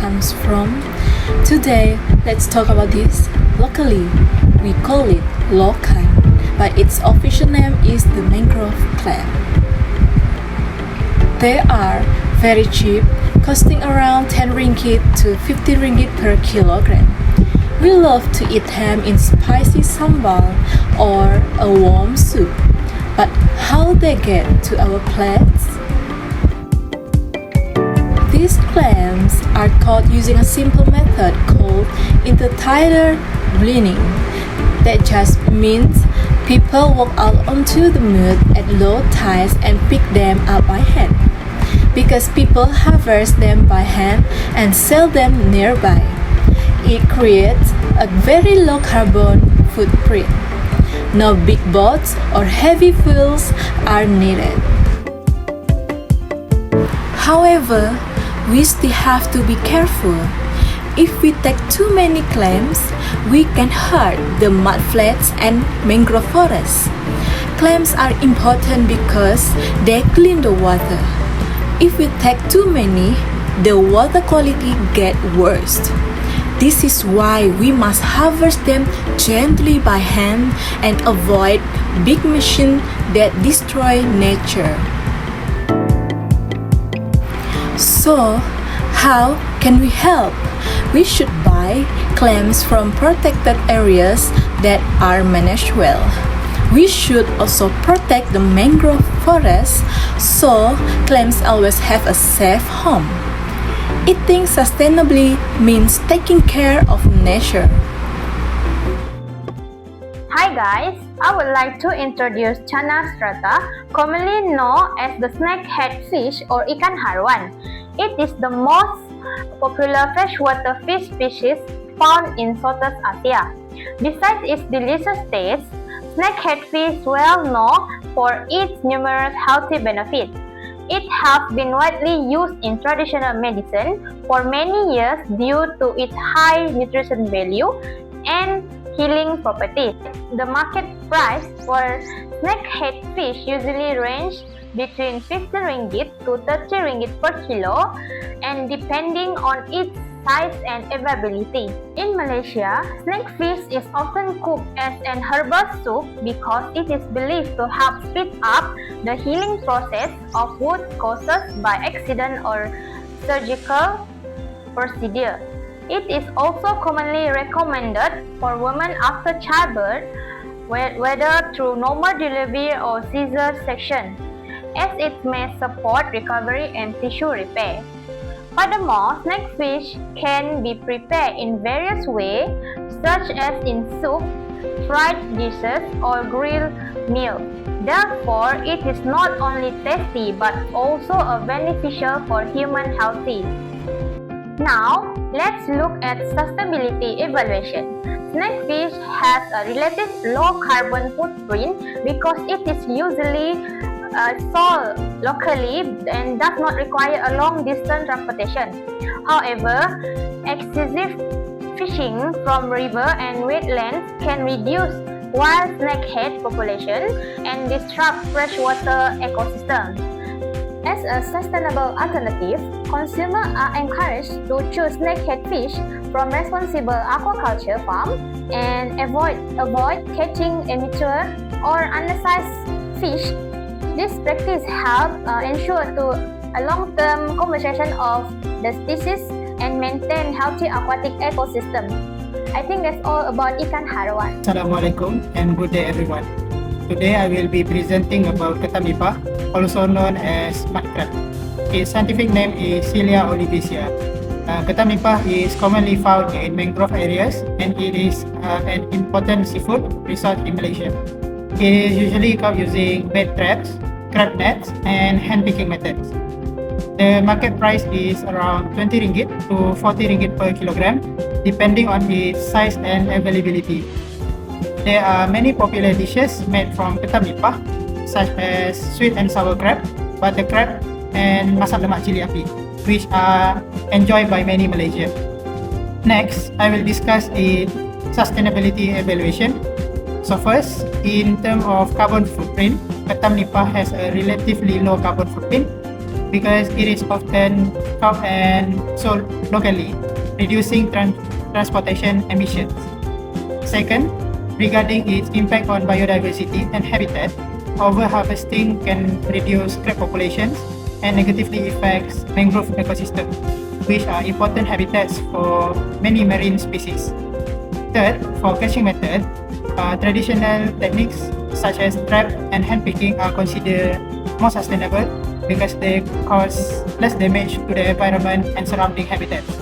comes from? Today, let's talk about this. Locally, we call it lokai, but its official name is the mangrove clam. They are very cheap, costing around 10 ringgit to 50 ringgit per kilogram. We love to eat them in spicy sambal or a warm soup. But how they get to our plates? These clams are caught using a simple method called intertidal bleeding. That just means people walk out onto the mud at low tides and pick them up by hand. Because people harvest them by hand and sell them nearby, it creates a very low carbon footprint. No big boats or heavy fuels are needed. However, we still have to be careful. If we take too many clams, we can hurt the mudflats and mangrove forests. Clams are important because they clean the water. If we take too many, the water quality gets worse. This is why we must harvest them gently by hand and avoid big machines that destroy nature. So, how can we help? We should buy clams from protected areas that are managed well. We should also protect the mangrove forest so clams always have a safe home. Eating sustainably means taking care of nature. Hi guys, I would like to introduce Chana strata, commonly known as the snakehead fish or ikan haruan. It is the most popular freshwater fish species found in Southeast Asia. Besides its delicious taste, snakehead fish is well known for its numerous healthy benefits. It has been widely used in traditional medicine for many years due to its high nutrition value and healing properties. The market price for snakehead fish usually ranges between 15 ringgit to 30 ringgit per kilo, and depending on its size and availability. In Malaysia, snakefish is often cooked as an herbal soup because it is believed to help speed up the healing process of wound caused by accident or surgical procedure. It is also commonly recommended for women after childbirth, whether through normal delivery or C-section, as it may support recovery and tissue repair. Furthermore, snakefish can be prepared in various ways, such as in soup, fried dishes, or grilled meals. Therefore, it is not only tasty but also beneficial for human health. Now, let's look at sustainability evaluation. Snakefish has a relatively low carbon footprint because it is usually sold locally and does not require a long distance transportation. However, excessive fishing from river and wetlands can reduce wild snakehead population and disrupt freshwater ecosystems. As a sustainable alternative, consumers are encouraged to choose snakehead fish from responsible aquaculture farms and avoid catching immature or undersized fish. This practice helps ensure a long-term conservation of the species and maintain healthy aquatic ecosystem. I think that's all about ikan haruan. Assalamualaikum and good day everyone. Today I will be presenting about ketamipah, also known as mud crab. Its scientific name is Cilia olivacea. Ketamipah is commonly found in mangrove areas and it is an important seafood resource in Malaysia. It is usually caught using bait traps, crab nets, and hand picking methods. The market price is around 20 ringgit to 40 ringgit per kilogram, depending on its size and availability. There are many popular dishes made from ketamipah, such as sweet and sour crab, butter crab, and masak lemak cili api, which are enjoyed by many Malaysians. Next, I will discuss its sustainability evaluation. So first, in terms of carbon footprint, ketamipah has a relatively low carbon footprint. because it is often caught and sold locally, reducing transportation emissions. Second, regarding its impact on biodiversity and habitat, overharvesting can reduce crab populations and negatively affects mangrove ecosystems, which are important habitats for many marine species. Third, for catching method, traditional techniques such as trap and hand picking are considered more sustainable because they cause less damage to the environment and surrounding habitats.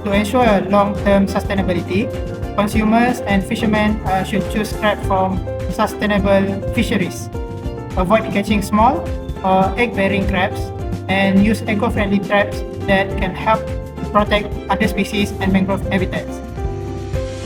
To ensure long-term sustainability, consumers and fishermen should choose crab from sustainable fisheries. Avoid catching small or egg-bearing crabs and use eco-friendly traps that can help protect other species and mangrove habitats.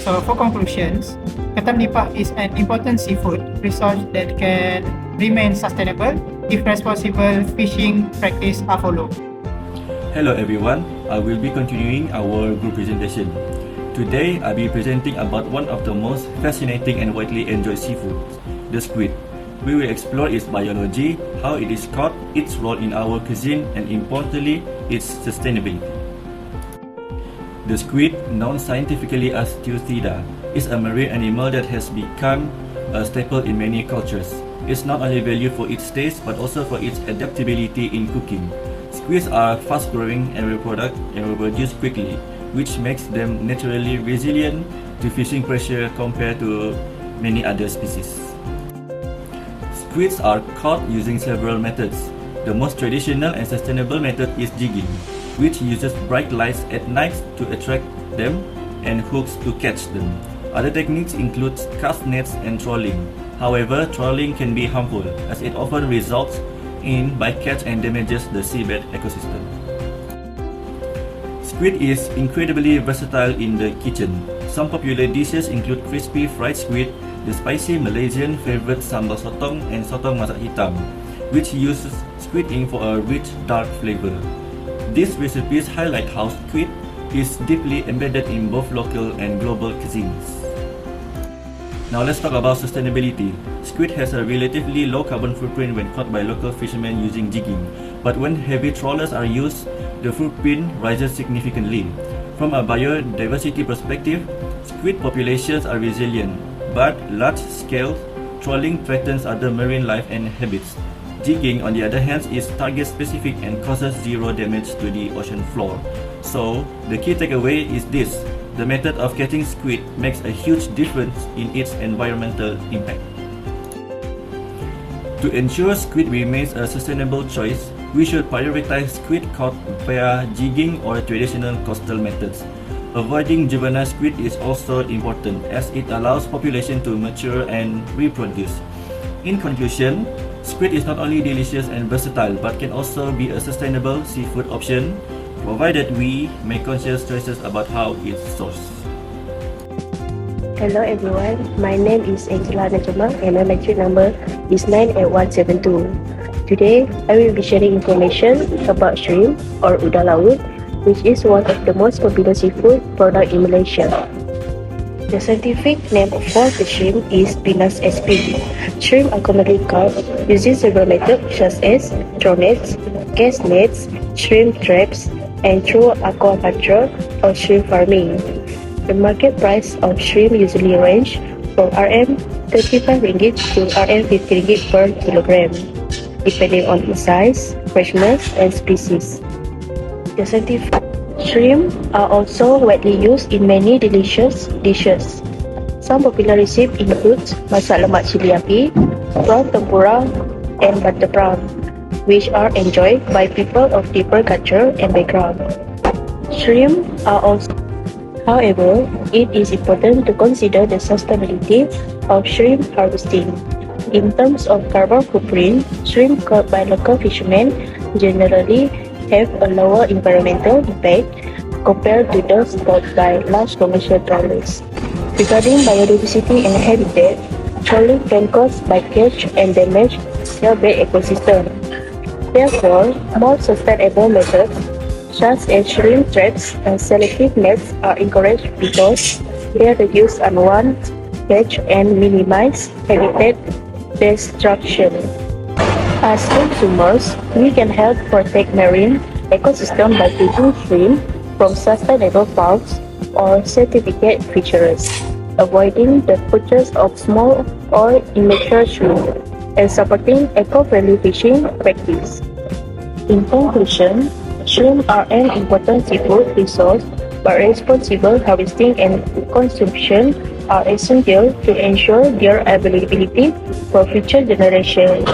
So for conclusions, ketam nipah is an important seafood resource that can remain sustainable if responsible fishing practices are followed. Hello everyone, I will be continuing our group presentation. Today, I'll be presenting about one of the most fascinating and widely enjoyed seafoods, the squid. We will explore its biology, how it is caught, its role in our cuisine, and importantly, its sustainability. The squid, known scientifically as STU1033, is a marine animal that has become a staple in many cultures. It's not only valued for its taste but also for its adaptability in cooking. Squids are fast-growing and reproduce quickly, which makes them naturally resilient to fishing pressure compared to many other species. Squids are caught using several methods. The most traditional and sustainable method is jigging, which uses bright lights at night to attract them and hooks to catch them. Other techniques include cast nets and trolling. However, trolling can be harmful as it often results in bycatch and damages the seabed ecosystem. Squid is incredibly versatile in the kitchen. Some popular dishes include crispy fried squid, the spicy Malaysian favorite sambal sotong, and sotong masak hitam, which uses squid ink for a rich, dark flavor. These recipes highlight how squid is deeply embedded in both local and global cuisines. Now let's talk about sustainability. Squid has a relatively low carbon footprint when caught by local fishermen using jigging, but when heavy trawlers are used, the footprint rises significantly. From a biodiversity perspective, squid populations are resilient, but large-scale trawling threatens other marine life and habits. Jigging, on the other hand, is target-specific and causes zero damage to the ocean floor. So, the key takeaway is this: the method of catching squid makes a huge difference in its environmental impact. To ensure squid remains a sustainable choice, we should prioritize squid caught via jigging or traditional coastal methods. Avoiding juvenile squid is also important as it allows population to mature and reproduce. In conclusion, squid is not only delicious and versatile but can also be a sustainable seafood option, provided we make conscious choices about how it's sourced. Hello everyone, my name is Angela Najma and my lecture number is 98172. Today, I will be sharing information about shrimp or udang laut, which is one of the most popular seafood product in Malaysia. The scientific name for the shrimp is Pinus sp. Shrimp are commonly caught using several methods such as throw nets, cast nets, shrimp traps, and through aquaculture or shrimp farming. The market price of shrimp usually range from Rm35 ringgit to Rm50 ringgit per kilogram, depending on its size, freshness, and species. The scientific shrimp are also widely used in many delicious dishes. Some popular recipes include masak lemak cili api, prawn tempura, and butter prawn, which are enjoyed by people of different culture and background. Shrimp are also However, it is important to consider the sustainability of shrimp harvesting. In terms of carbon footprint, shrimp caught by local fishermen generally have a lower environmental impact compared to those caught by large commercial trawlers. Regarding biodiversity and habitat, trawling can cause bycatch and damage the bay ecosystem. Therefore, more sustainable methods such as shrimp traps and selective nets are encouraged because they reduce unwanted catch and minimize habitat destruction. As consumers, we can help protect marine ecosystem by taking shrimp from sustainable farms or certificate fisheries, avoiding the purchase of small or immature shrimp, and supporting eco-friendly fishing practice. In conclusion, shrimp are an important seafood resource, but responsible harvesting and consumption are essential to ensure their availability for future generations.